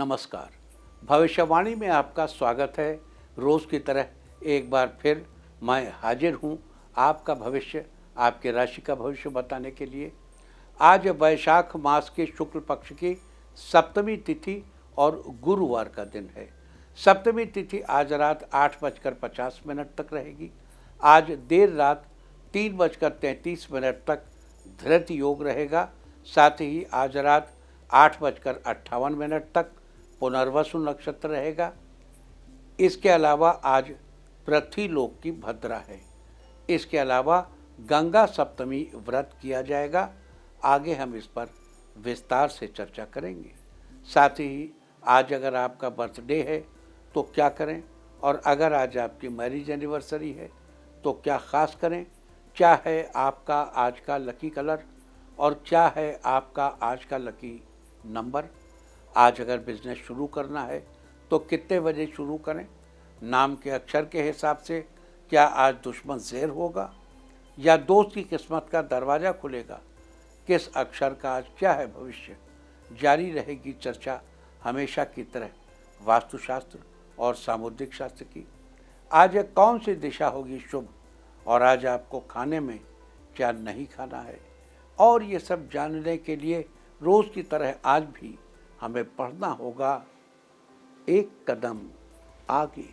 नमस्कार। भविष्यवाणी में आपका स्वागत है। रोज़ की तरह एक बार फिर मैं हाजिर हूँ आपका भविष्य, आपके राशि का भविष्य बताने के लिए। आज वैशाख मास के शुक्ल पक्ष की सप्तमी तिथि और गुरुवार का दिन है। सप्तमी तिथि आज रात 8:50 तक रहेगी। आज देर रात 3:33 तक धृत योग रहेगा। साथ ही आज रात 8:58 तक पुनर्वसु नक्षत्र रहेगा। इसके अलावा आज पृथ्वीलोक की भद्रा है। इसके अलावा गंगा सप्तमी व्रत किया जाएगा। आगे हम इस पर विस्तार से चर्चा करेंगे। साथ ही आज अगर आपका बर्थडे है तो क्या करें, और अगर आज आपकी मैरिज एनिवर्सरी है तो क्या ख़ास करें, क्या है आपका आज का लकी कलर और क्या है आपका आज का लकी नंबर। आज अगर बिजनेस शुरू करना है तो कितने बजे शुरू करें। नाम के अक्षर के हिसाब से क्या आज दुश्मन ज़ेर होगा या दोस्त की किस्मत का दरवाज़ा खुलेगा। किस अक्षर का आज क्या है भविष्य। जारी रहेगी चर्चा हमेशा की तरह वास्तुशास्त्र और सामुद्रिक शास्त्र की। आज कौन सी दिशा होगी शुभ और आज आपको खाने में क्या नहीं खाना है, और ये सब जानने के लिए रोज़ की तरह आज भी हमें पढ़ना होगा एक कदम आगे।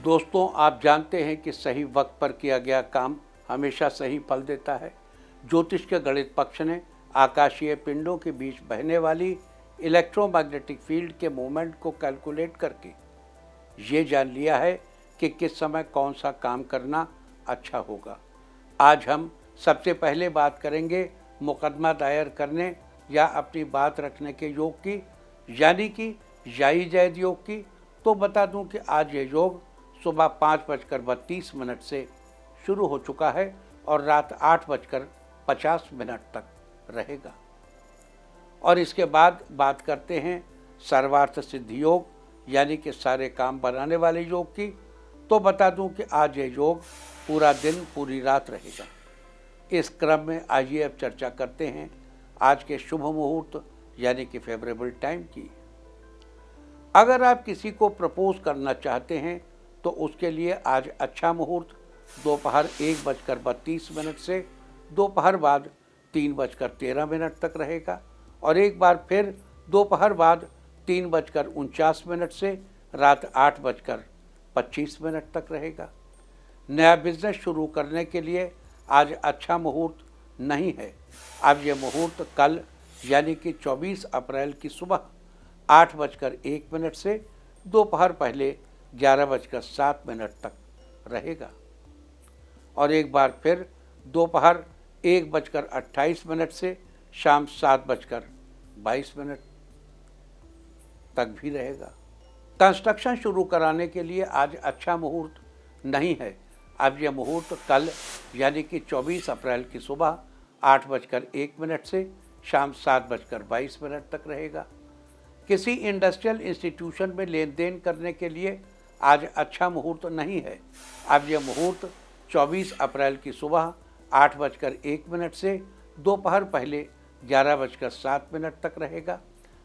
दोस्तों, आप जानते हैं कि सही वक्त पर किया गया काम हमेशा सही फल देता है। ज्योतिष के गणित पक्ष ने आकाशीय पिंडों के बीच बहने वाली इलेक्ट्रोमैग्नेटिक फील्ड के मूवमेंट को कैलकुलेट करके ये जान लिया है कि किस समय कौन सा काम करना अच्छा होगा। आज हम सबसे पहले बात करेंगे मुकदमा दायर करने या अपनी बात रखने के योग की, यानी कि याई जैद योग की। तो बता दूं कि आज ये योग सुबह 5:32 से शुरू हो चुका है और रात 8:50 तक रहेगा। और इसके बाद बात करते हैं सर्वार्थ सिद्धि योग, यानी कि सारे काम बनाने वाले योग की। तो बता दूं कि आज ये योग पूरा दिन पूरी रात रहेगा। इस क्रम में आइए अब चर्चा करते हैं आज के शुभ मुहूर्त यानी कि फेवरेबल टाइम की। अगर आप किसी को प्रपोज करना चाहते हैं तो उसके लिए आज अच्छा मुहूर्त दोपहर 1:32 से दोपहर बाद 3:13 तक रहेगा, और एक बार फिर दोपहर बाद 3:49 से रात 8:25 तक रहेगा। नया बिजनेस शुरू करने के लिए आज अच्छा मुहूर्त नहीं है। अब यह मुहूर्त कल यानी कि 24 अप्रैल की सुबह 8:01 से दोपहर पहले 11:07 तक रहेगा, और एक बार फिर दोपहर 1:28 से शाम 7:22 तक भी रहेगा। कंस्ट्रक्शन शुरू कराने के लिए आज अच्छा मुहूर्त नहीं है। अब यह मुहूर्त कल यानी कि 24 अप्रैल की सुबह 8:01 से शाम 7:22 तक रहेगा। किसी इंडस्ट्रियल इंस्टीट्यूशन में लेन देन करने के लिए आज अच्छा मुहूर्त नहीं है। अब यह मुहूर्त 24 अप्रैल की सुबह 8:01 से दोपहर पहले 11:07 तक रहेगा,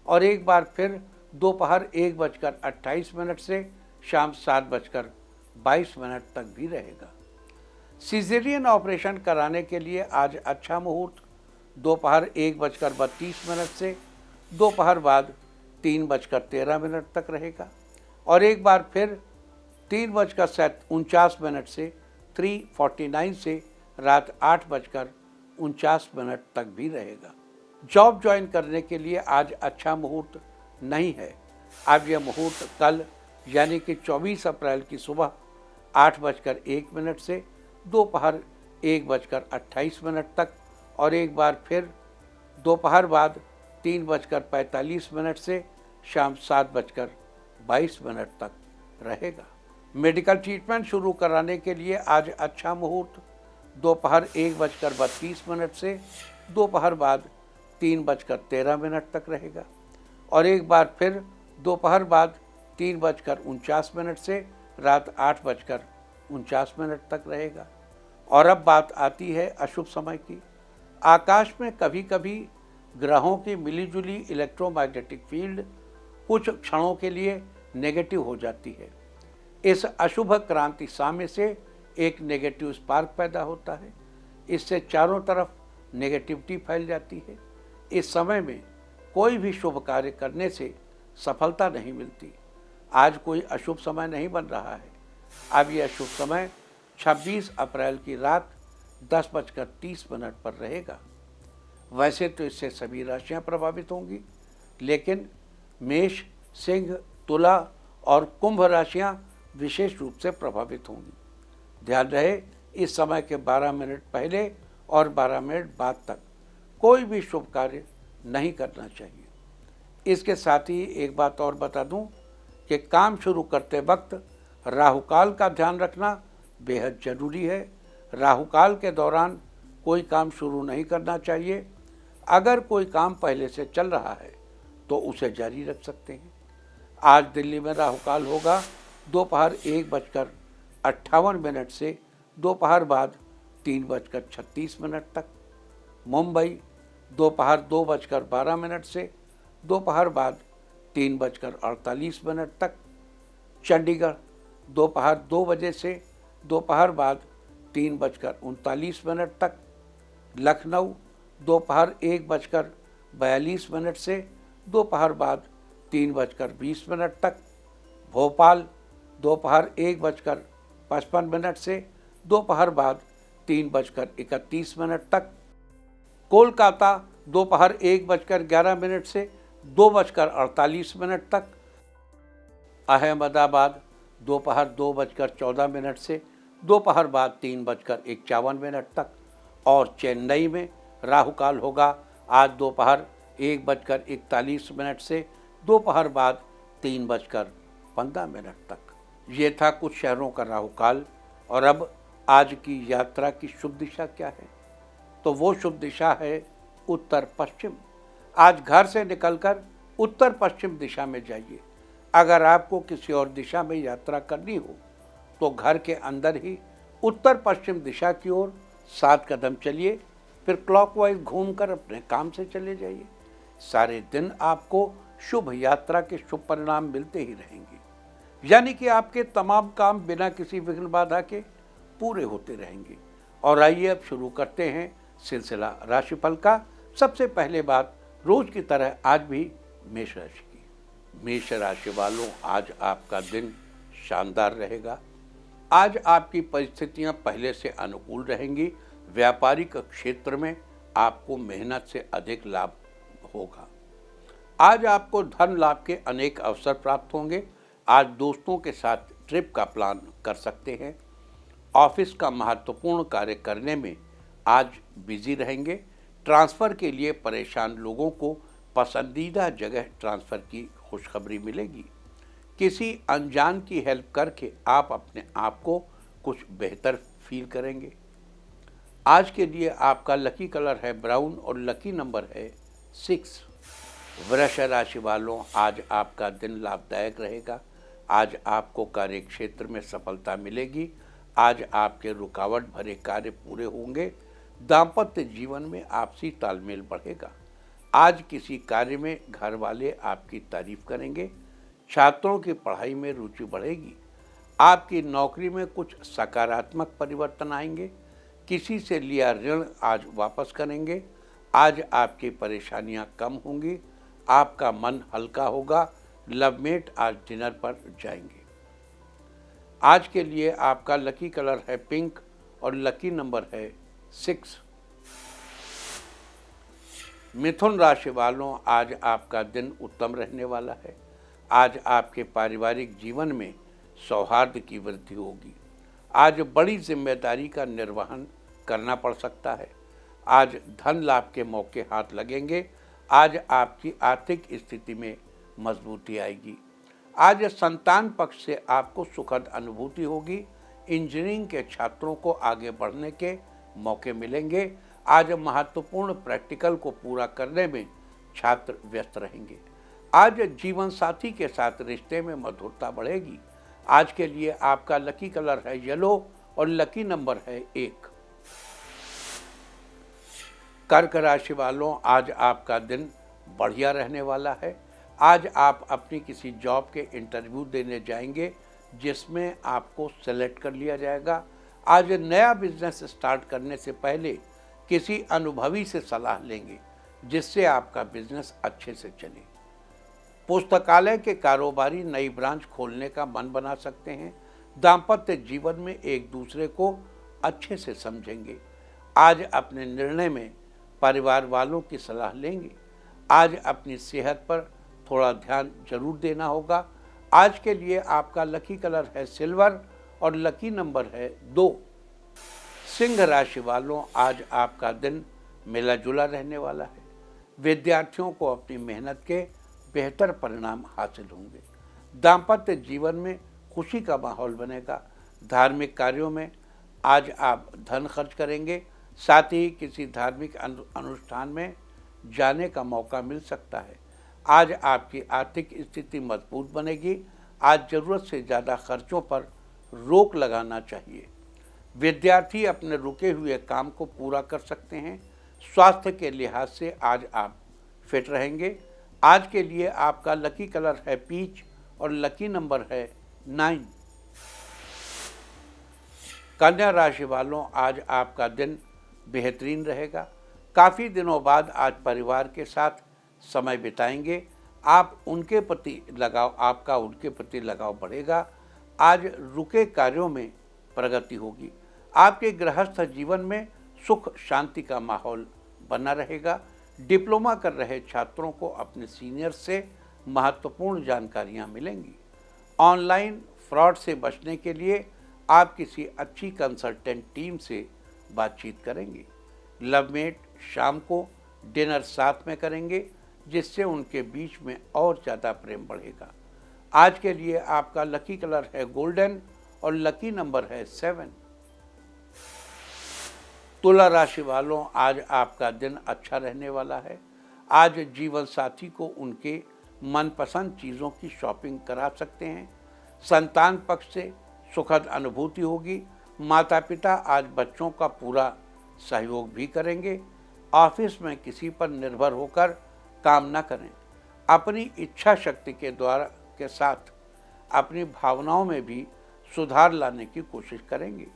और एक बार फिर दोपहर 1:28 से शाम 7:22 तक भी रहेगा। सिजेरियन ऑपरेशन कराने के लिए आज अच्छा मुहूर्त दोपहर 1:32 से दोपहर बाद 3:13 तक रहेगा, और एक बार फिर 3:49 से 3:49 से रात 8:49 तक भी रहेगा। जॉब ज्वाइन करने के लिए आज अच्छा मुहूर्त नहीं है। अब यह मुहूर्त कल यानी कि 24 अप्रैल की सुबह 8:01 से दोपहर 1:28 तक, और एक बार फिर दोपहर बाद 3:45 से शाम 7:22 तक रहेगा। मेडिकल ट्रीटमेंट शुरू कराने के लिए आज अच्छा मुहूर्त दोपहर 1:32 से दोपहर बाद 3:13 तक रहेगा, और एक बार फिर दोपहर बाद 3:49 से रात 8:49 तक रहेगा। और अब बात आती है अशुभ समय की। आकाश में कभी कभी ग्रहों की मिलीजुली इलेक्ट्रोमैग्नेटिक फील्ड कुछ क्षणों के लिए नेगेटिव हो जाती है। इस अशुभ क्रांति साम्य से एक नेगेटिव स्पार्क पैदा होता है। इससे चारों तरफ नेगेटिविटी फैल जाती है। इस समय में कोई भी शुभ कार्य करने से सफलता नहीं मिलती। आज कोई अशुभ समय नहीं बन रहा है। अब यह शुभ समय 26 अप्रैल की रात 10:30 पर रहेगा। वैसे तो इससे सभी राशियां प्रभावित होंगी, लेकिन मेष, सिंह, तुला और कुंभ राशियां विशेष रूप से प्रभावित होंगी। ध्यान रहे, इस समय के 12 मिनट पहले और 12 मिनट बाद तक कोई भी शुभ कार्य नहीं करना चाहिए। इसके साथ ही एक बात और बता दूं कि काम शुरू करते वक्त राहुकाल का ध्यान रखना बेहद जरूरी है। राहुकाल के दौरान कोई काम शुरू नहीं करना चाहिए। अगर कोई काम पहले से चल रहा है तो उसे जारी रख सकते हैं। आज दिल्ली में राहुकाल होगा दोपहर 1:58 से दोपहर बाद 3:36 तक। मुंबई दोपहर 2:12 से दोपहर बाद 3:48 तक। चंडीगढ़ दोपहर 2 बजे से दोपहर बाद 3:39 तक। लखनऊ दोपहर 1:42 से दोपहर बाद 3:20 तक। भोपाल दोपहर 1:55 से दोपहर बाद 3:31 तक। कोलकाता दोपहर 1:11 से 2:48 तक। अहमदाबाद दोपहर 2:14 से दोपहर बाद 3:51 तक। और चेन्नई में राहुकाल होगा आज दोपहर 1:41 से दोपहर बाद 3:15 तक। ये था कुछ शहरों का राहुकाल। और अब आज की यात्रा की शुभ दिशा क्या है? तो वो शुभ दिशा है उत्तर पश्चिम। आज घर से निकलकर उत्तर पश्चिम दिशा में जाइए। अगर आपको किसी और दिशा में यात्रा करनी हो तो घर के अंदर ही उत्तर पश्चिम दिशा की ओर 7 कदम चलिए, फिर क्लॉकवाइज घूमकर अपने काम से चले जाइए। सारे दिन आपको शुभ यात्रा के शुभ परिणाम मिलते ही रहेंगे। यानी कि आपके तमाम काम बिना किसी विघ्न बाधा के पूरे होते रहेंगे। और आइए अब शुरू करते हैं सिलसिला राशिफल का। सबसे पहले बात रोज की तरह आज भी मेष राशि की। मेष राशि वालों, आज आपका दिन शानदार रहेगा। आज आपकी परिस्थितियां पहले से अनुकूल रहेंगी। व्यापारिक क्षेत्र में आपको मेहनत से अधिक लाभ होगा। आज आपको धन लाभ के अनेक अवसर प्राप्त होंगे। आज दोस्तों के साथ ट्रिप का प्लान कर सकते हैं। ऑफिस का महत्वपूर्ण कार्य करने में आज बिजी रहेंगे। ट्रांसफ़र के लिए परेशान लोगों को पसंदीदा जगह ट्रांसफ़र की खुशखबरी मिलेगी। किसी अनजान की हेल्प करके आप अपने आप को कुछ बेहतर फील करेंगे। आज के लिए आपका लकी कलर है ब्राउन और लकी नंबर है 6। वृष राशि वालों, आज आपका दिन लाभदायक रहेगा। आज आपको कार्य क्षेत्र में सफलता मिलेगी। आज आपके रुकावट भरे कार्य पूरे होंगे। दाम्पत्य जीवन में आपसी तालमेल बढ़ेगा। आज किसी कार्य में घर वाले आपकी तारीफ करेंगे। छात्रों की पढ़ाई में रुचि बढ़ेगी। आपकी नौकरी में कुछ सकारात्मक परिवर्तन आएंगे। किसी से लिया ऋण आज वापस करेंगे। आज आपकी परेशानियां कम होंगी। आपका मन हल्का होगा। लवमेट आज डिनर पर जाएंगे। आज के लिए आपका लकी कलर है पिंक और लकी नंबर है 6। मिथुन राशि वालों, आज आपका दिन उत्तम रहने वाला है। आज आपके पारिवारिक जीवन में सौहार्द की वृद्धि होगी। आज बड़ी जिम्मेदारी का निर्वहन करना पड़ सकता है। आज धन लाभ के मौके हाथ लगेंगे। आज आपकी आर्थिक स्थिति में मजबूती आएगी। आज संतान पक्ष से आपको सुखद अनुभूति होगी। इंजीनियरिंग के छात्रों को आगे बढ़ने के मौके मिलेंगे। आज महत्वपूर्ण प्रैक्टिकल को पूरा करने में छात्र व्यस्त रहेंगे। आज जीवन साथी के साथ रिश्ते में मधुरता बढ़ेगी। आज के लिए आपका लकी कलर है येलो और लकी नंबर है 1। कर्क राशि वालों, आज आपका दिन बढ़िया रहने वाला है। आज आप अपनी किसी जॉब के इंटरव्यू देने जाएंगे जिसमें आपको सेलेक्ट कर लिया जाएगा। आज नया बिजनेस स्टार्ट करने से पहले किसी अनुभवी से सलाह लेंगे जिससे आपका बिजनेस अच्छे से चले। पुस्तकालय के कारोबारी नई ब्रांच खोलने का मन बना सकते हैं। दाम्पत्य जीवन में एक दूसरे को अच्छे से समझेंगे। आज अपने निर्णय में परिवार वालों की सलाह लेंगे। आज अपनी सेहत पर थोड़ा ध्यान जरूर देना होगा। आज के लिए आपका लकी कलर है सिल्वर और लकी नंबर है 2। सिंह राशि वालों, आज आपका दिन मिला जुला रहने वाला है। विद्यार्थियों को अपनी मेहनत के बेहतर परिणाम हासिल होंगे। दाम्पत्य जीवन में खुशी का माहौल बनेगा। धार्मिक कार्यों में आज आप धन खर्च करेंगे। साथ ही किसी धार्मिक अनुष्ठान में जाने का मौका मिल सकता है। आज आपकी आर्थिक स्थिति मजबूत बनेगी। आज ज़रूरत से ज़्यादा खर्चों पर रोक लगाना चाहिए। विद्यार्थी अपने रुके हुए काम को पूरा कर सकते हैं। स्वास्थ्य के लिहाज से आज आप फिट रहेंगे। आज के लिए आपका लकी कलर है पीच और लकी नंबर है 9। कन्या राशि वालों, आज आपका दिन बेहतरीन रहेगा। काफ़ी दिनों बाद आज परिवार के साथ समय बिताएंगे। आपका उनके प्रति लगाव बढ़ेगा। आज रुके कार्यों में प्रगति होगी। आपके गृहस्थ जीवन में सुख शांति का माहौल बना रहेगा। डिप्लोमा कर रहे छात्रों को अपने सीनियर से महत्वपूर्ण जानकारियां मिलेंगी। ऑनलाइन फ्रॉड से बचने के लिए आप किसी अच्छी कंसल्टेंट टीम से बातचीत करेंगे। लवमेट शाम को डिनर साथ में करेंगे जिससे उनके बीच में और ज़्यादा प्रेम बढ़ेगा। आज के लिए आपका लकी कलर है गोल्डन और लकी नंबर है 7। तुला राशि वालों, आज आपका दिन अच्छा रहने वाला है। आज जीवन साथी को उनके मनपसंद चीज़ों की शॉपिंग करा सकते हैं। संतान पक्ष से सुखद अनुभूति होगी। माता पिता आज बच्चों का पूरा सहयोग भी करेंगे। ऑफिस में किसी पर निर्भर होकर काम न करें। अपनी इच्छा शक्ति के साथ अपनी भावनाओं में भी सुधार लाने की कोशिश करेंगे।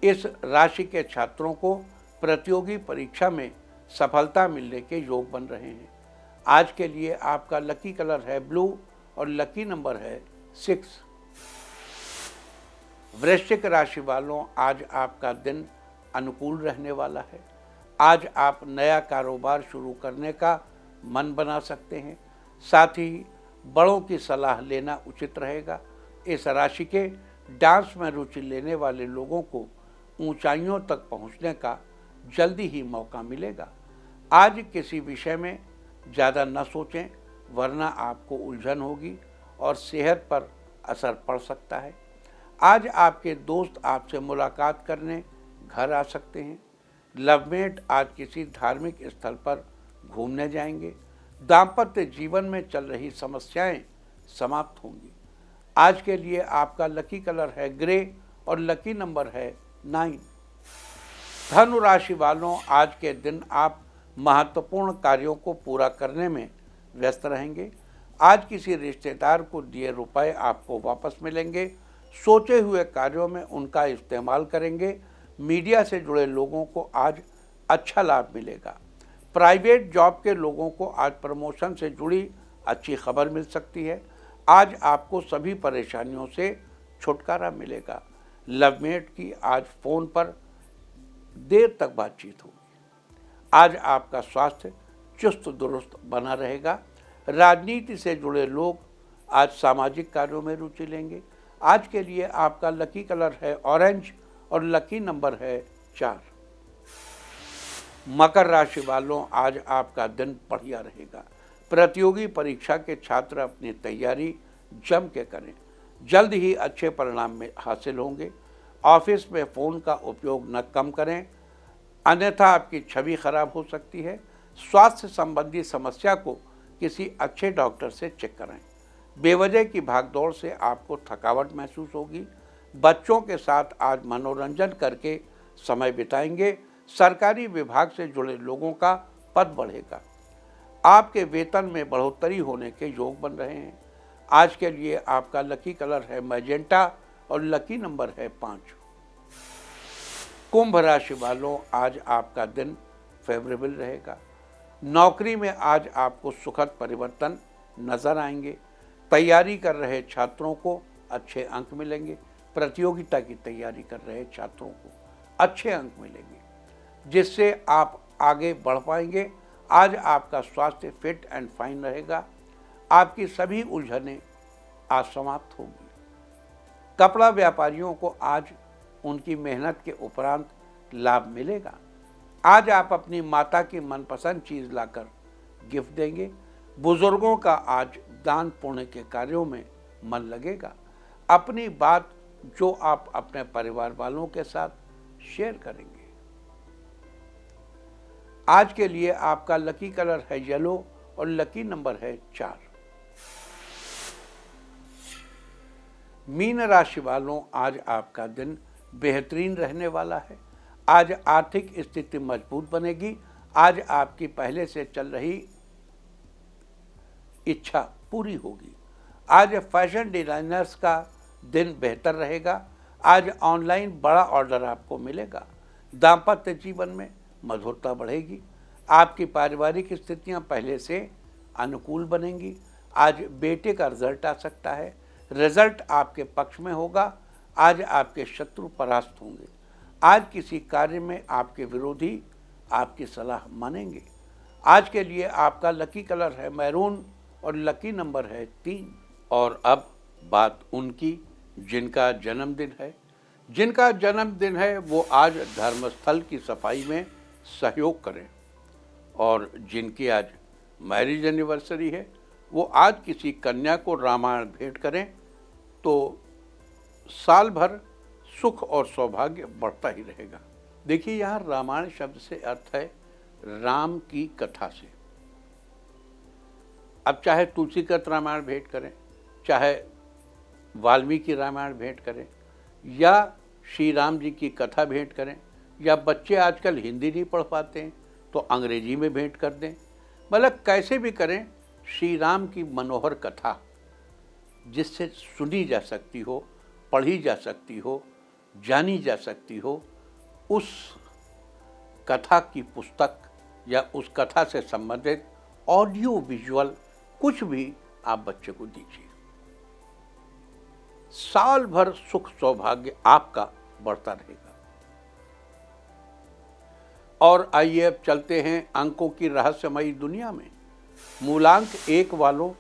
इस राशि के छात्रों को प्रतियोगी परीक्षा में सफलता मिलने के योग बन रहे हैं। आज के लिए आपका लकी कलर है ब्लू और लकी नंबर है 6। वृश्चिक राशि वालों, आज आपका दिन अनुकूल रहने वाला है। आज आप नया कारोबार शुरू करने का मन बना सकते हैं। साथ ही बड़ों की सलाह लेना उचित रहेगा। इस राशि के डांस में रुचि लेने वाले लोगों को ऊंचाइयों तक पहुंचने का जल्दी ही मौका मिलेगा। आज किसी विषय में ज़्यादा न सोचें वरना आपको उलझन होगी और सेहत पर असर पड़ सकता है। आज आपके दोस्त आपसे मुलाकात करने घर आ सकते हैं। लवमेट आज किसी धार्मिक स्थल पर घूमने जाएंगे। दाम्पत्य जीवन में चल रही समस्याएं समाप्त होंगी। आज के लिए आपका लकी कलर है ग्रे और लकी नंबर है 9। धनु राशि वालों, आज के दिन आप महत्वपूर्ण कार्यों को पूरा करने में व्यस्त रहेंगे। आज किसी रिश्तेदार को दिए रुपए आपको वापस मिलेंगे। सोचे हुए कार्यों में उनका इस्तेमाल करेंगे। मीडिया से जुड़े लोगों को आज अच्छा लाभ मिलेगा। प्राइवेट जॉब के लोगों को आज प्रमोशन से जुड़ी अच्छी खबर मिल सकती है। आज आपको सभी परेशानियों से छुटकारा मिलेगा। लवमेट की आज फ़ोन पर देर तक बातचीत होगी। आज आपका स्वास्थ्य चुस्त दुरुस्त बना रहेगा। राजनीति से जुड़े लोग आज सामाजिक कार्यों में रुचि लेंगे। आज के लिए आपका लकी कलर है ऑरेंज और लकी नंबर है 4। मकर राशि वालों, आज आपका दिन बढ़िया रहेगा। प्रतियोगी परीक्षा के छात्र अपनी तैयारी जम के करें। जल्द ही अच्छे परिणाम में हासिल होंगे। ऑफिस में फ़ोन का उपयोग न कम करें अन्यथा आपकी छवि खराब हो सकती है। स्वास्थ्य संबंधी समस्या को किसी अच्छे डॉक्टर से चेक कराएं। बेवजह की भागदौड़ से आपको थकावट महसूस होगी। बच्चों के साथ आज मनोरंजन करके समय बिताएंगे। सरकारी विभाग से जुड़े लोगों का पद बढ़ेगा। आपके वेतन में बढ़ोतरी होने के योग बन रहे हैं। आज के लिए आपका लकी कलर है मैजेंटा और लकी नंबर है 5। कुंभ राशि वालों, आज आपका दिन फेवरेबल रहेगा। नौकरी में आज आपको सुखद परिवर्तन नजर आएंगे। तैयारी कर रहे छात्रों को अच्छे अंक मिलेंगे। प्रतियोगिता की तैयारी कर रहे छात्रों को अच्छे अंक मिलेंगे, जिससे आप आगे बढ़ पाएंगे। आज आपका स्वास्थ्य फिट एंड फाइन रहेगा। आपकी सभी उलझनें आज समाप्त होंगी। कपड़ा व्यापारियों को आज उनकी मेहनत के उपरांत लाभ मिलेगा। आज आप अपनी माता की मनपसंद चीज लाकर गिफ्ट देंगे। बुजुर्गों का आज दान पुण्य के कार्यों में मन लगेगा। अपनी बात जो आप अपने परिवार वालों के साथ शेयर करेंगे। आज के लिए आपका लकी कलर है येलो और लकी नंबर है 4। मीन राशि वालों, आज आपका दिन बेहतरीन रहने वाला है। आज आर्थिक स्थिति मजबूत बनेगी। आज आपकी पहले से चल रही इच्छा पूरी होगी। आज फैशन डिजाइनर्स का दिन बेहतर रहेगा। आज ऑनलाइन बड़ा ऑर्डर आपको मिलेगा। दाम्पत्य जीवन में मधुरता बढ़ेगी। आपकी पारिवारिक स्थितियां पहले से अनुकूल बनेंगी। आज बेटे का रिजल्ट आ सकता है। रिजल्ट आपके पक्ष में होगा। आज आपके शत्रु परास्त होंगे। आज किसी कार्य में आपके विरोधी आपकी सलाह मानेंगे। आज के लिए आपका लकी कलर है मैरून और लकी नंबर है 3। और अब बात उनकी जिनका जन्मदिन है। जिनका जन्मदिन है वो आज धर्मस्थल की सफाई में सहयोग करें। और जिनकी आज मैरिज एनिवर्सरी है वो आज किसी कन्या को रामायण भेंट करें तो साल भर सुख और सौभाग्य बढ़ता ही रहेगा। देखिए, यहाँ रामायण शब्द से अर्थ है राम की कथा से। अब चाहे तुलसीकृत रामायण भेंट करें, चाहे वाल्मीकि रामायण भेंट करें, या श्री राम जी की कथा भेंट करें, या बच्चे आजकल हिंदी नहीं पढ़ पाते हैं तो अंग्रेजी में भेंट कर दें। मतलब कैसे भी करें, श्री राम की मनोहर कथा जिससे सुनी जा सकती हो, पढ़ी जा सकती हो, जानी जा सकती हो, उस कथा की पुस्तक या उस कथा से संबंधित ऑडियो विजुअल कुछ भी आप बच्चे को दीजिए। साल भर सुख सौभाग्य आपका बढ़ता रहेगा। और आइए अब चलते हैं अंकों की रहस्यमयी दुनिया में। मूलांक 1 वालों,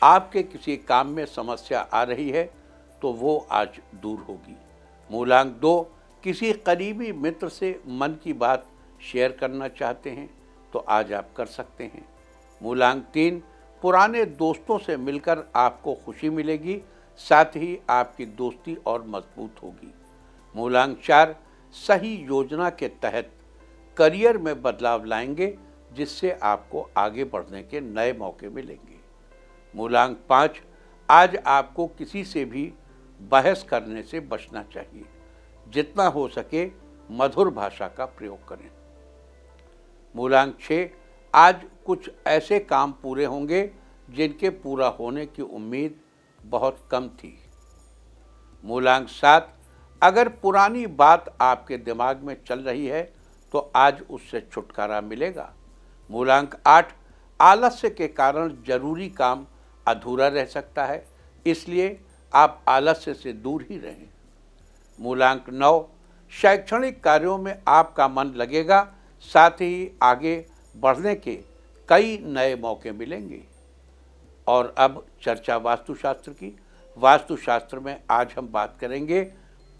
आपके किसी काम में समस्या आ रही है तो वो आज दूर होगी। मूलांक 2, किसी करीबी मित्र से मन की बात शेयर करना चाहते हैं तो आज आप कर सकते हैं। मूलांक 3, पुराने दोस्तों से मिलकर आपको खुशी मिलेगी, साथ ही आपकी दोस्ती और मजबूत होगी। मूलांक 4, सही योजना के तहत करियर में बदलाव लाएंगे जिससे आपको आगे बढ़ने के नए मौके मिलेंगे। मूलांक 5, आज आपको किसी से भी बहस करने से बचना चाहिए। जितना हो सके मधुर भाषा का प्रयोग करें। मूलांक 6, आज कुछ ऐसे काम पूरे होंगे जिनके पूरा होने की उम्मीद बहुत कम थी। मूलांक 7, अगर पुरानी बात आपके दिमाग में चल रही है तो आज उससे छुटकारा मिलेगा। मूलांक 8, आलस्य के कारण जरूरी काम अधूरा रह सकता है, इसलिए आप आलस्य से दूर ही रहें। मूलांक 9, शैक्षणिक कार्यों में आपका मन लगेगा, साथ ही आगे बढ़ने के कई नए मौके मिलेंगे। और अब चर्चा वास्तुशास्त्र की। वास्तुशास्त्र में आज हम बात करेंगे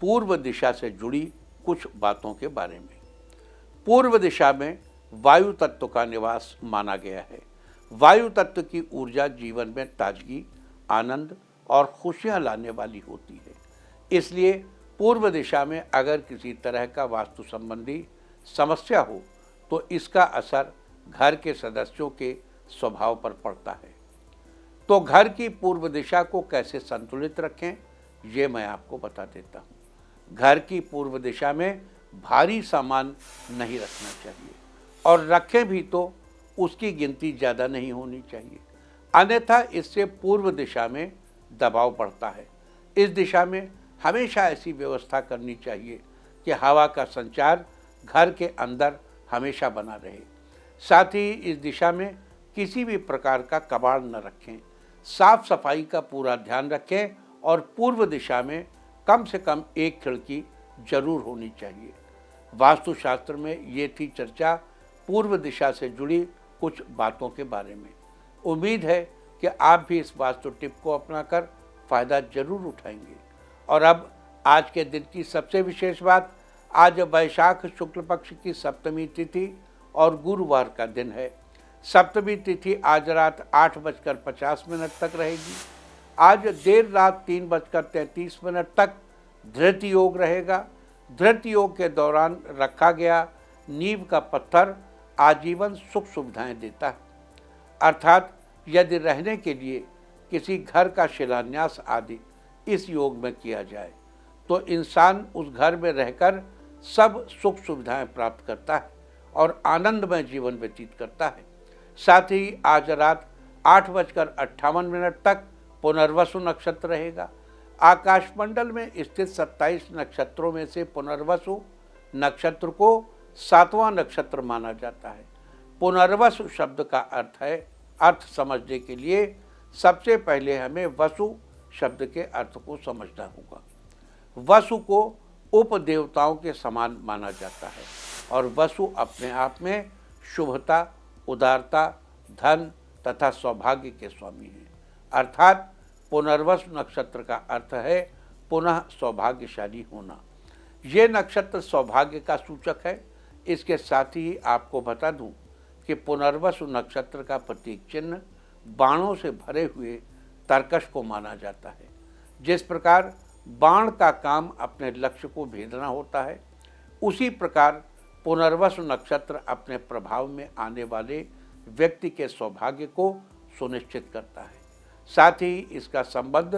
पूर्व दिशा से जुड़ी कुछ बातों के बारे में। पूर्व दिशा में वायु तत्व का निवास माना गया है। वायु तत्व की ऊर्जा जीवन में ताजगी, आनंद और खुशियां लाने वाली होती है। इसलिए पूर्व दिशा में अगर किसी तरह का वास्तु संबंधी समस्या हो तो इसका असर घर के सदस्यों के स्वभाव पर पड़ता है। तो घर की पूर्व दिशा को कैसे संतुलित रखें, ये मैं आपको बता देता हूँ। घर की पूर्व दिशा में भारी सामान नहीं रखना चाहिए, और रखें भी तो उसकी गिनती ज़्यादा नहीं होनी चाहिए, अन्यथा इससे पूर्व दिशा में दबाव बढ़ता है। इस दिशा में हमेशा ऐसी व्यवस्था करनी चाहिए कि हवा का संचार घर के अंदर हमेशा बना रहे। साथ ही इस दिशा में किसी भी प्रकार का कबाड़ न रखें, साफ सफाई का पूरा ध्यान रखें, और पूर्व दिशा में कम से कम एक खिड़की जरूर होनी चाहिए। वास्तुशास्त्र में ये थी चर्चा पूर्व दिशा से जुड़ी कुछ बातों के बारे में। उम्मीद है कि आप भी इस वास्तु टिप को अपनाकर फ़ायदा जरूर उठाएंगे। और अब आज के दिन की सबसे विशेष बात, आज वैशाख शुक्ल पक्ष की सप्तमी तिथि और गुरुवार का दिन है। सप्तमी तिथि आज रात 8:50 तक रहेगी। आज देर रात 3:33 तक धृत योग रहेगा। धृत योग के दौरान रखा गया नींव का पत्थर आजीवन सुख सुविधाएं देता है, अर्थात यदि रहने के लिए किसी घर का शिलान्यास आदि इस योग में किया जाए तो इंसान उस घर में रहकर सब सुख सुविधाएं प्राप्त करता है और आनंदमय जीवन व्यतीत करता है। साथ ही आज रात 8:58 तक पुनर्वसु नक्षत्र रहेगा। आकाशमंडल में स्थित 27 नक्षत्रों में से पुनर्वसु नक्षत्र को 7वां नक्षत्र माना जाता है। पुनर्वसु शब्द का अर्थ समझने के लिए सबसे पहले हमें वसु शब्द के अर्थ को समझना होगा। वसु को उपदेवताओं के समान माना जाता है और वसु अपने आप में शुभता, उदारता, धन तथा सौभाग्य के स्वामी हैं। अर्थात पुनर्वसु नक्षत्र का अर्थ है पुनः सौभाग्यशाली होना। ये नक्षत्र सौभाग्य का सूचक है। इसके साथ ही आपको बता दूं कि पुनर्वसु नक्षत्र का प्रतीक चिन्ह बाणों से भरे हुए तरकश को माना जाता है। जिस प्रकार बाण का काम अपने लक्ष्य को भेदना होता है, उसी प्रकार पुनर्वसु नक्षत्र अपने प्रभाव में आने वाले व्यक्ति के सौभाग्य को सुनिश्चित करता है। साथ ही इसका संबंध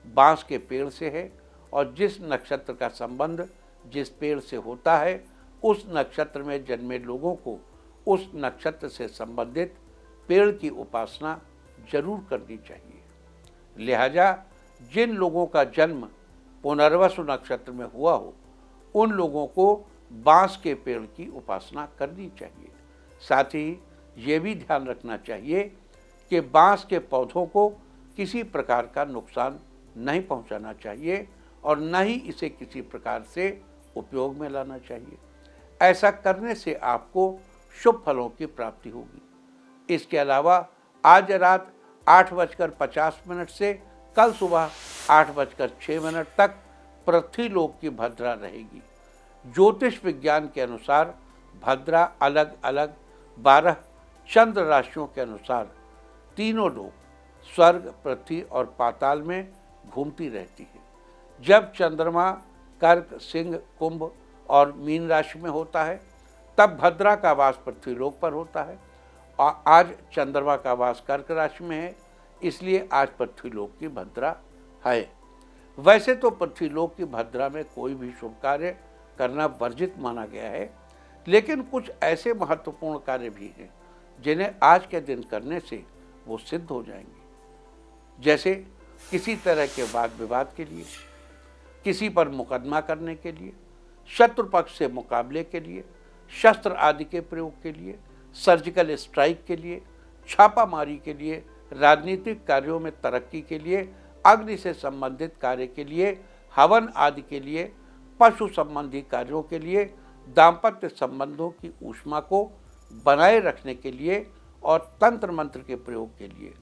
बांस के पेड़ से है और जिस नक्षत्र का संबंध जिस पेड़ से होता है, उस नक्षत्र में जन्मे लोगों को उस नक्षत्र से संबंधित पेड़ की उपासना जरूर करनी चाहिए। लिहाजा जिन लोगों का जन्म पुनर्वसु नक्षत्र में हुआ हो, उन लोगों को बांस के पेड़ की उपासना करनी चाहिए। साथ ही ये भी ध्यान रखना चाहिए कि बांस के पौधों को किसी प्रकार का नुकसान नहीं पहुंचाना चाहिए और न ही इसे किसी प्रकार से उपयोग में लाना चाहिए। ऐसा करने से आपको शुभ फलों की प्राप्ति होगी। इसके अलावा आज रात 8:50 से कल सुबह 8:06 तक पृथ्वीलोक की भद्रा रहेगी। ज्योतिष विज्ञान के अनुसार भद्रा अलग अलग 12 चंद्र राशियों के अनुसार तीनों लोक स्वर्ग, पृथ्वी और पाताल में घूमती रहती है। जब चंद्रमा कर्क, सिंह, कुंभ और मीन राशि में होता है, तब भद्रा का वास पृथ्वीलोक पर होता है। और आज चंद्रमा का वास कर्क राशि में है, इसलिए आज पृथ्वीलोक की भद्रा है। वैसे तो पृथ्वीलोक की भद्रा में कोई भी शुभ कार्य करना वर्जित माना गया है, लेकिन कुछ ऐसे महत्वपूर्ण कार्य भी हैं जिन्हें आज के दिन करने से वो सिद्ध हो जाएंगे। जैसे किसी तरह के वाद विवाद के लिए, किसी पर मुकदमा करने के लिए, शत्रु पक्ष से मुकाबले के लिए, शस्त्र आदि के प्रयोग के लिए, सर्जिकल स्ट्राइक के लिए, छापामारी के लिए, राजनीतिक कार्यों में तरक्की के लिए, अग्नि से संबंधित कार्य के लिए, हवन आदि के लिए, पशु संबंधी कार्यों के लिए, दाम्पत्य संबंधों की ऊष्मा को बनाए रखने के लिए और तंत्र मंत्र के प्रयोग के लिए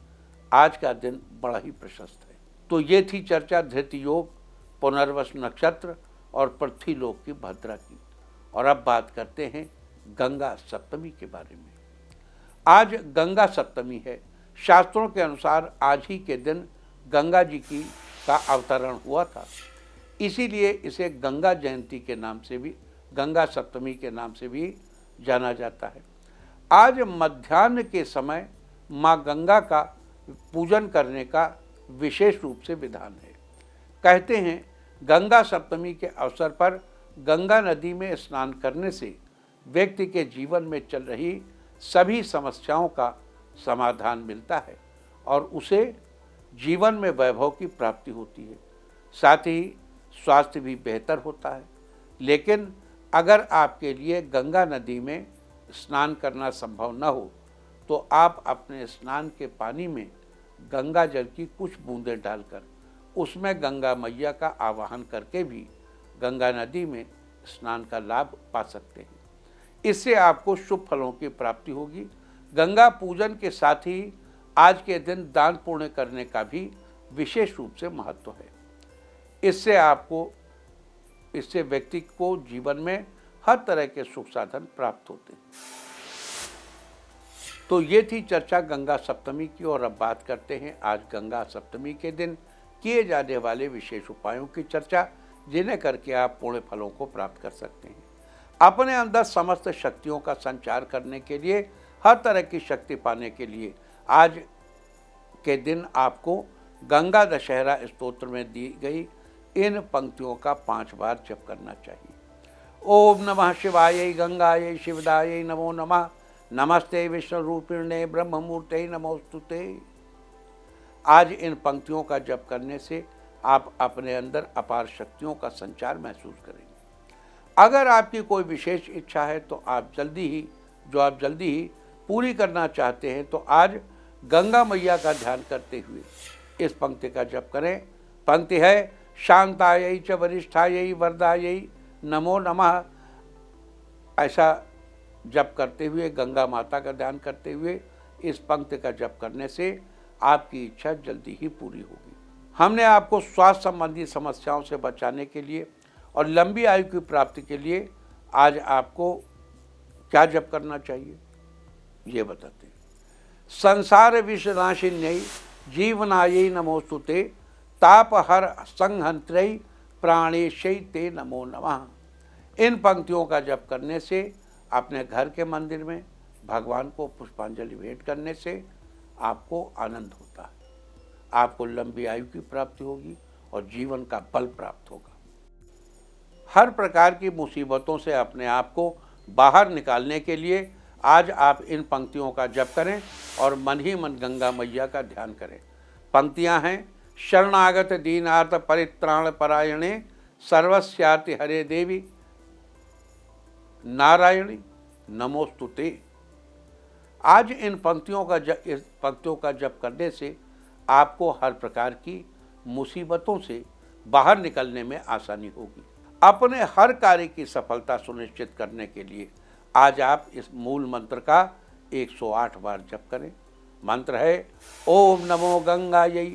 आज का दिन बड़ा ही प्रशस्त है। तो ये थी चर्चा धृत योग, पुनर्वसु नक्षत्र और पृथ्वीलोक की भद्रा की। और अब बात करते हैं गंगा सप्तमी के बारे में। आज गंगा सप्तमी है। शास्त्रों के अनुसार आज ही के दिन गंगा जी की का अवतरण हुआ था, इसीलिए इसे गंगा जयंती के नाम से भी, गंगा सप्तमी के नाम से भी जाना जाता है। आज मध्याह्न के समय माँ गंगा का पूजन करने का विशेष रूप से विधान है। कहते हैं गंगा सप्तमी के अवसर पर गंगा नदी में स्नान करने से व्यक्ति के जीवन में चल रही सभी समस्याओं का समाधान मिलता है और उसे जीवन में वैभव की प्राप्ति होती है। साथ ही स्वास्थ्य भी बेहतर होता है। लेकिन अगर आपके लिए गंगा नदी में स्नान करना संभव न हो तो आप अपने स्नान के पानी में गंगा जल की कुछ बूंदें डालकर उसमें गंगा मैया का आवाहन करके भी गंगा नदी में स्नान का लाभ पा सकते हैं। इससे आपको शुभ फलों की प्राप्ति होगी। गंगा पूजन के साथ ही आज के दिन दान पुण्य करने का भी विशेष रूप से महत्व है। इससे व्यक्ति को जीवन में हर तरह के सुख साधन प्राप्त होते हैं। तो ये थी चर्चा गंगा सप्तमी की, और अब बात करते हैं आज गंगा सप्तमी के दिन किए जाने वाले विशेष उपायों की चर्चा, जिन्हें करके आप पुण्य फलों को प्राप्त कर सकते हैं। अपने अंदर समस्त शक्तियों का संचार करने के लिए, हर तरह की शक्ति पाने के लिए आज के दिन आपको गंगा दशहरा स्तोत्र में दी गई इन पंक्तियों का 5 बार जप करना चाहिए। ओम नमः शिवाय गंगायै शिवदायै नमो नमः, नमस्ते विश्वरूपिणे ब्रह्ममूर्ते नमोस्तुते। आज इन पंक्तियों का जप करने से आप अपने अंदर अपार शक्तियों का संचार महसूस करेंगे। अगर आपकी कोई विशेष इच्छा है तो आप जल्दी ही पूरी करना चाहते हैं तो आज गंगा मैया का ध्यान करते हुए इस पंक्ति का जप करें। पंक्ति है शांतायै च वरिष्ठायै वरदायै नमो नमः। ऐसा जप करते हुए, गंगा माता का ध्यान करते हुए इस पंक्ति का जप करने से आपकी इच्छा जल्दी ही पूरी होगी। हमने आपको स्वास्थ्य संबंधी समस्याओं से बचाने के लिए और लंबी आयु की प्राप्ति के लिए आज आपको क्या जप करना चाहिए ये बताते हैं। संसार विषनाशिन्यै जीवनायै नमोस्तुते, तापहर संहन्त्रै प्राणेशै ते नमो नमः। इन पंक्तियों का जप करने से अपने घर के मंदिर में भगवान को पुष्पांजलि भेंट करने से आपको आनंद होता है। आपको लंबी आयु की प्राप्ति होगी और जीवन का बल प्राप्त होगा। हर प्रकार की मुसीबतों से अपने आप को बाहर निकालने के लिए आज आप इन पंक्तियों का जप करें और मन ही मन गंगा मैया का ध्यान करें। पंक्तियां हैं शरणागत दीनार्थ परित्राण परायणे, सर्वस्याति हरे देवी नारायणी नमोस्तुते। आज इन पंक्तियों का जप करने से आपको हर प्रकार की मुसीबतों से बाहर निकलने में आसानी होगी। अपने हर कार्य की सफलता सुनिश्चित करने के लिए आज आप इस मूल मंत्र का 108 बार जप करें। मंत्र है ओम नमो गंगायै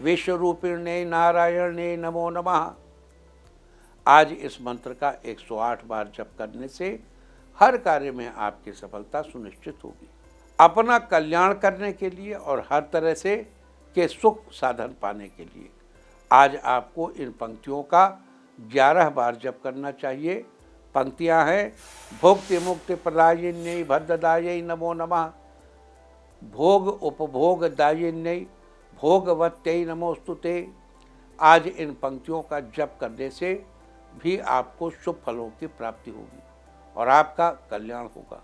विश्वरूपिणे नारायणे नमो नमः। आज इस मंत्र का 108 बार जप करने से हर कार्य में आपकी सफलता सुनिश्चित होगी। अपना कल्याण करने के लिए और हर तरह से के सुख साधन पाने के लिए आज आपको इन पंक्तियों का 11 बार जप करना चाहिए। पंक्तियां हैं भुक्ति मुक्ति प्रदायिन्यै भद्रदायै नमो नमः, भोग उपभोग दायिन्यै भोगवत्यै नमोस्तुते। आज इन पंक्तियों का जप करने से भी आपको शुभ फलों की प्राप्ति होगी और आपका कल्याण होगा।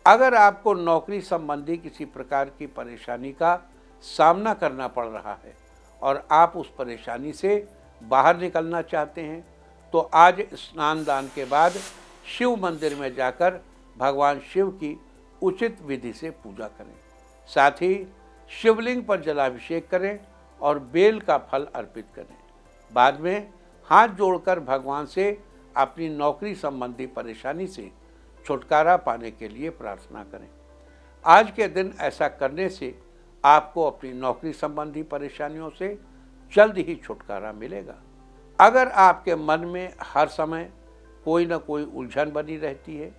अगर आपको नौकरी संबंधी किसी प्रकार की परेशानी का सामना करना पड़ रहा है और आप उस परेशानी से बाहर निकलना चाहते हैं तो आज स्नान दान के बाद शिव मंदिर में जाकर भगवान शिव की उचित विधि से पूजा करें। साथ ही शिवलिंग पर जलाभिषेक करें और बेल का फल अर्पित करें। बाद में हाथ जोड़कर भगवान से अपनी नौकरी संबंधी परेशानी से छुटकारा पाने के लिए प्रार्थना करें। आज के दिन ऐसा करने से आपको अपनी नौकरी संबंधी परेशानियों से जल्द ही छुटकारा मिलेगा। अगर आपके मन में हर समय कोई न कोई उलझन बनी रहती है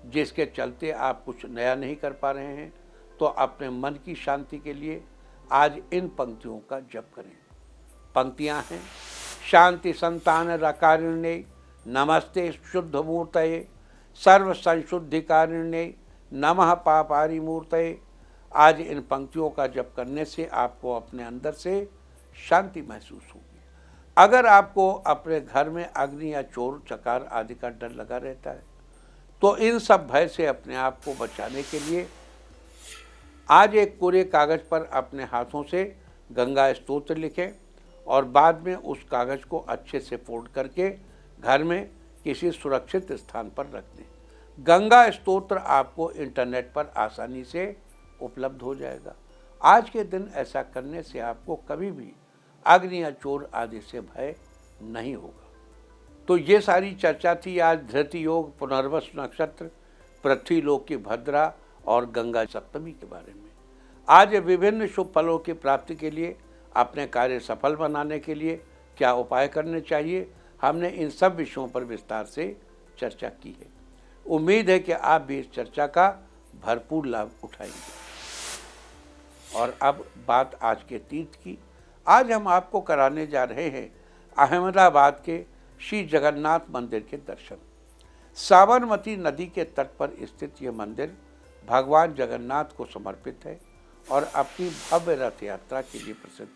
जिसके चलते आप कुछ नया नहीं कर पा रहे हैं तो अपने मन की शांति के लिए आज इन पंक्तियों का जप करें। पंक्तियां हैं शांति संतान रकारिण्ये नमस्ते शुद्ध मूर्तये, सर्व संशुद्धि कारिण्ये नमः पापारि मूर्तये। आज इन पंक्तियों का जप करने से आपको अपने अंदर से शांति महसूस होगी। अगर आपको अपने घर में अग्नि या चोर चकार आदि का डर लगा रहता है तो इन सब भय से अपने आप को बचाने के लिए आज एक कोरे कागज पर अपने हाथों से गंगा स्तोत्र लिखें और बाद में उस कागज को अच्छे से फोल्ड करके घर में किसी सुरक्षित स्थान पर रख दें। गंगा स्तोत्र आपको इंटरनेट पर आसानी से उपलब्ध हो जाएगा। आज के दिन ऐसा करने से आपको कभी भी अग्नि या चोर आदि से भय नहीं होगा। तो ये सारी चर्चा थी आज धृति योग, पुनर्वसु नक्षत्र, पृथ्वी लोक की भद्रा और गंगा सप्तमी के बारे में। आज विभिन्न शुभ फलों की प्राप्ति के लिए, अपने कार्य सफल बनाने के लिए क्या उपाय करने चाहिए, हमने इन सब विषयों पर विस्तार से चर्चा की है। उम्मीद है कि आप भी इस चर्चा का भरपूर लाभ उठाएंगे। और अब बात आज के तीर्थ की। आज हम आपको कराने जा रहे हैं अहमदाबाद के श्री जगन्नाथ मंदिर के दर्शन। साबरमती नदी के तट पर स्थित यह मंदिर भगवान जगन्नाथ को समर्पित है और अपनी भव्य रथ यात्रा के लिए प्रसिद्ध है,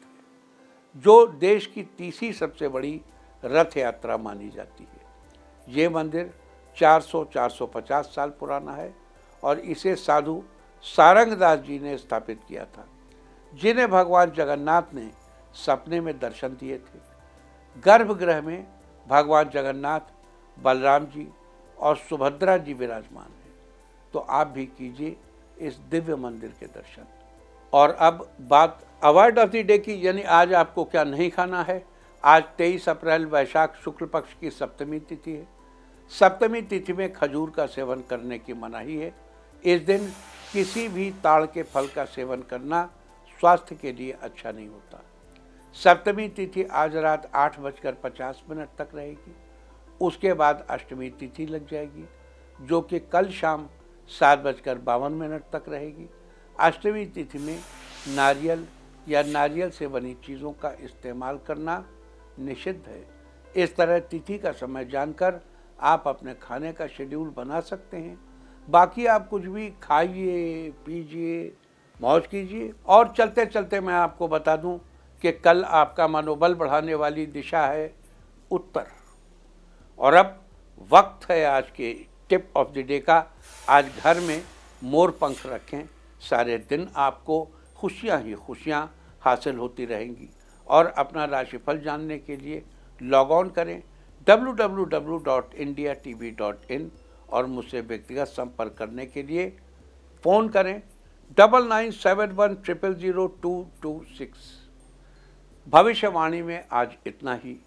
जो देश की तीसरी सबसे बड़ी रथ यात्रा मानी जाती है। ये मंदिर 450 साल पुराना है और इसे साधु सारंगदास जी ने स्थापित किया था, जिन्हें भगवान जगन्नाथ ने सपने में दर्शन दिए थे। गर्भगृह में भगवान जगन्नाथ, बलराम जी और सुभद्रा जी विराजमान हैं। तो आप भी कीजिए इस दिव्य मंदिर के दर्शन। और अब बात अवॉइड ऑफ द डे की, यानी आज आपको क्या नहीं खाना है। आज 23 अप्रैल वैशाख शुक्ल पक्ष की सप्तमी तिथि है। सप्तमी तिथि में खजूर का सेवन करने की मनाही है। इस दिन किसी भी ताड़ के फल का सेवन करना स्वास्थ्य के लिए अच्छा नहीं होता। सप्तमी तिथि आज रात 8:50 तक रहेगी। उसके बाद अष्टमी तिथि लग जाएगी, जो कि कल शाम 7:52 तक रहेगी। अष्टमी तिथि में नारियल या नारियल से बनी चीज़ों का इस्तेमाल करना निषिद्ध है। इस तरह तिथि का समय जानकर आप अपने खाने का शेड्यूल बना सकते हैं। बाकी आप कुछ भी खाइए, पीजिए, मौज कीजिए। और चलते चलते मैं आपको बता दूं कि कल आपका मनोबल बढ़ाने वाली दिशा है उत्तर। और अब वक्त है आज के टिप ऑफ द डे का। आज घर में मोर पंख रखें, सारे दिन आपको खुशियां ही खुशियां हासिल होती रहेंगी। और अपना राशिफल जानने के लिए लॉग ऑन करें www.indiatv.in और मुझसे व्यक्तिगत संपर्क करने के लिए फ़ोन करें 9971000226। भविष्यवाणी में आज इतना ही।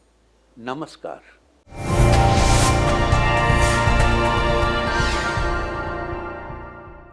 नमस्कार।